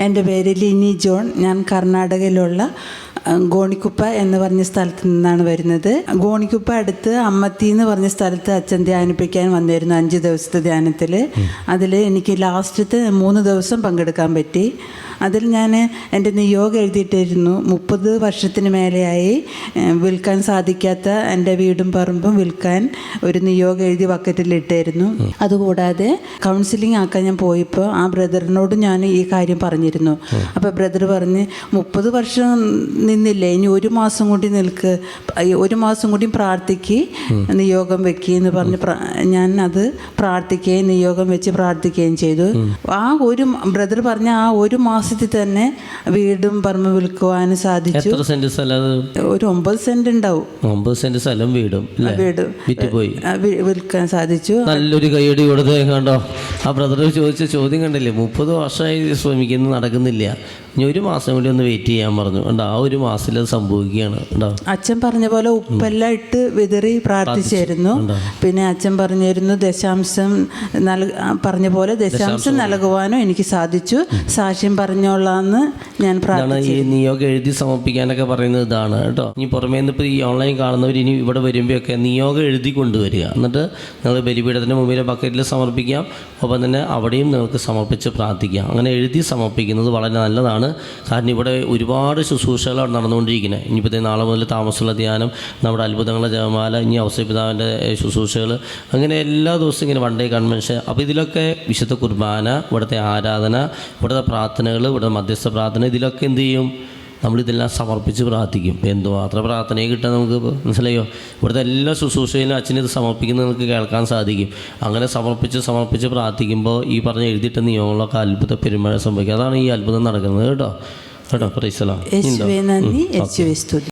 എൻ്റെ പേര് ലിനി ജോൺ. ഞാൻ കർണാടകയിലുള്ള ഗോണിക്കുപ്പ എന്ന് പറഞ്ഞ സ്ഥലത്ത് നിന്നാണ് വരുന്നത്. ഗോണിക്കുപ്പ അടുത്ത് അമ്മത്തി എന്ന് പറഞ്ഞ സ്ഥലത്ത് അച്ഛൻ ധ്യാനിപ്പിക്കാൻ വന്നിരുന്നു 5 ദിവസത്തെ ധ്യാനത്തിൽ. അതിൽ എനിക്ക് ലാസ്റ്റത്തെ 3 ദിവസം പങ്കെടുക്കാൻ പറ്റി. അതിൽ ഞാൻ എൻ്റെ നിയോഗം എഴുതിയിട്ടിരുന്നു. 30 വർഷത്തിന് മേലെയായി വിൽക്കാൻ സാധിക്കാത്ത എൻ്റെ വീടും പറമ്പും വിൽക്കാൻ ഒരു നിയോഗം എഴുതി ബക്കറ്റിലിട്ടായിരുന്നു. അതുകൂടാതെ കൗൺസിലിംഗ് ആക്കാൻ ഞാൻ പോയപ്പോൾ ആ ബ്രദറിനോട് ഞാൻ ഈ കാര്യം പറഞ്ഞിരുന്നു. അപ്പോൾ ബ്രദർ പറഞ്ഞ് 30 വർഷം നിന്നില്ലേ, ഇനി 1 മാസം കൂടി നിൽക്ക്, 1 മാസം കൂടി പ്രാർത്ഥിക്ക്, നിയോഗം വെക്കുകയെന്ന് പറഞ്ഞ് ഞാൻ അത് പ്രാർത്ഥിക്കുകയും നിയോഗം വെച്ച് പ്രാർത്ഥിക്കുകയും ചെയ്തു. ആ ഒരു ബ്രദർ പറഞ്ഞ ആ 1 മാസത്തിൽ തന്നെ വീടും പറമ്പ് വിൽക്കുവാനും സാധിച്ചു. എത്ര സെന്റ് സ്ഥലം? ഒരു 9 സെന്റ് ഉണ്ടാവും. 9 സെന്റ് സ്ഥലം വീടും വിറ്റുപോയി വിൽക്കാൻ സാധിച്ചു. നല്ലൊരു കൈയടി കൊടുത്തേ. കണ്ടോ, ആ ബ്രദർ ചോദിച്ച ചോദ്യം കണ്ടില്ലേ? 30 വർഷമായി ശ്രമിക്കുന്നു, നടക്കുന്നില്ല, ഇനി 1 മാസം കൂടി ഒന്ന് വെയിറ്റ് ചെയ്യാൻ പറഞ്ഞു. കണ്ടോ, ആ 1 മാസത്തിൽ അത് സംഭവിക്കുകയാണ്. കേട്ടോ, അച്ഛൻ പറഞ്ഞ പോലെ ഉപ്പെല്ലാം ഇട്ട് വിതറി പ്രാർത്ഥിച്ചായിരുന്നു. പിന്നെ അച്ഛൻ പറഞ്ഞിരുന്നു ദശാംശം പറഞ്ഞ പോലെ ദശാംശം നൽകുവാനും എനിക്ക് സാധിച്ചു. സാക്ഷ്യം പറഞ്ഞോളാന്ന് ഞാൻ പ്രാർത്ഥിച്ചു. ഈ നിയോഗം എഴുതി സമർപ്പിക്കാനൊക്കെ പറയുന്നത് ഇതാണ് കേട്ടോ. ഇനി പുറമേ നിന്ന് ഇപ്പോൾ ഈ ഓൺലൈൻ കാണുന്നവർ ഇനി ഇവിടെ വരുമ്പോഴൊക്കെ നിയോഗം എഴുതി കൊണ്ടുവരിക. എന്നിട്ട് നിങ്ങൾ ബലിപീഠത്തിൻ്റെ മുമ്പിൽ ബക്കറ്റിൽ സമർപ്പിക്കാം. ഒപ്പം തന്നെ അവിടെയും നിങ്ങൾക്ക് സമർപ്പിച്ച് പ്രാർത്ഥിക്കാം. അങ്ങനെ എഴുതി സമർപ്പിക്കുന്നത് വളരെ നല്ലതാണ്. കാരണം ഇവിടെ ഒരുപാട് ശുശ്രൂഷകളാണ് നടന്നുകൊണ്ടിരിക്കുന്നത്. ഇനിയിപ്പോൾ നാളെ മുതൽ താമസമുള്ള ധ്യാനം, നമ്മുടെ അത്ഭുതങ്ങളുടെ ജപമാല, ഇനി ഔസേപിതാവിൻ്റെ ശുശ്രൂഷകൾ, അങ്ങനെ എല്ലാ ദിവസവും ഇങ്ങനെ വൺ ഡേ കൺവെൻഷൻ. അപ്പോൾ ഇതിലൊക്കെ വിശുദ്ധ കുർബാന, ഇവിടുത്തെ ആരാധന, ഇവിടുത്തെ പ്രാർത്ഥനകൾ, ഇവിടുത്തെ മധ്യസ്ഥ പ്രാർത്ഥന, ഇതിലൊക്കെ എന്ത് ചെയ്യും? നമ്മളിതെല്ലാം സമർപ്പിച്ച് പ്രാർത്ഥിക്കും. എന്തുമാത്രം പ്രാർത്ഥനയെ കിട്ടാൻ നമുക്ക് മനസ്സിലായോ? ഇവിടുത്തെ എല്ലാ ശുശ്രൂഷയിലും അച്ഛനിത് സമർപ്പിക്കുന്നത് നിങ്ങൾക്ക് കേൾക്കാൻ സാധിക്കും. അങ്ങനെ സമർപ്പിച്ച് പ്രാർത്ഥിക്കുമ്പോൾ ഈ പറഞ്ഞ എഴുതിയിട്ട നിയമങ്ങളൊക്കെ അത്ഭുത പെരുമഴ സംഭവിക്കും. അതാണ് ഈ അത്ഭുതം നടക്കുന്നത് കേട്ടോ. Praise the Lord. യേശുവേ നന്ദി, യേശുവേ സ്തുതി.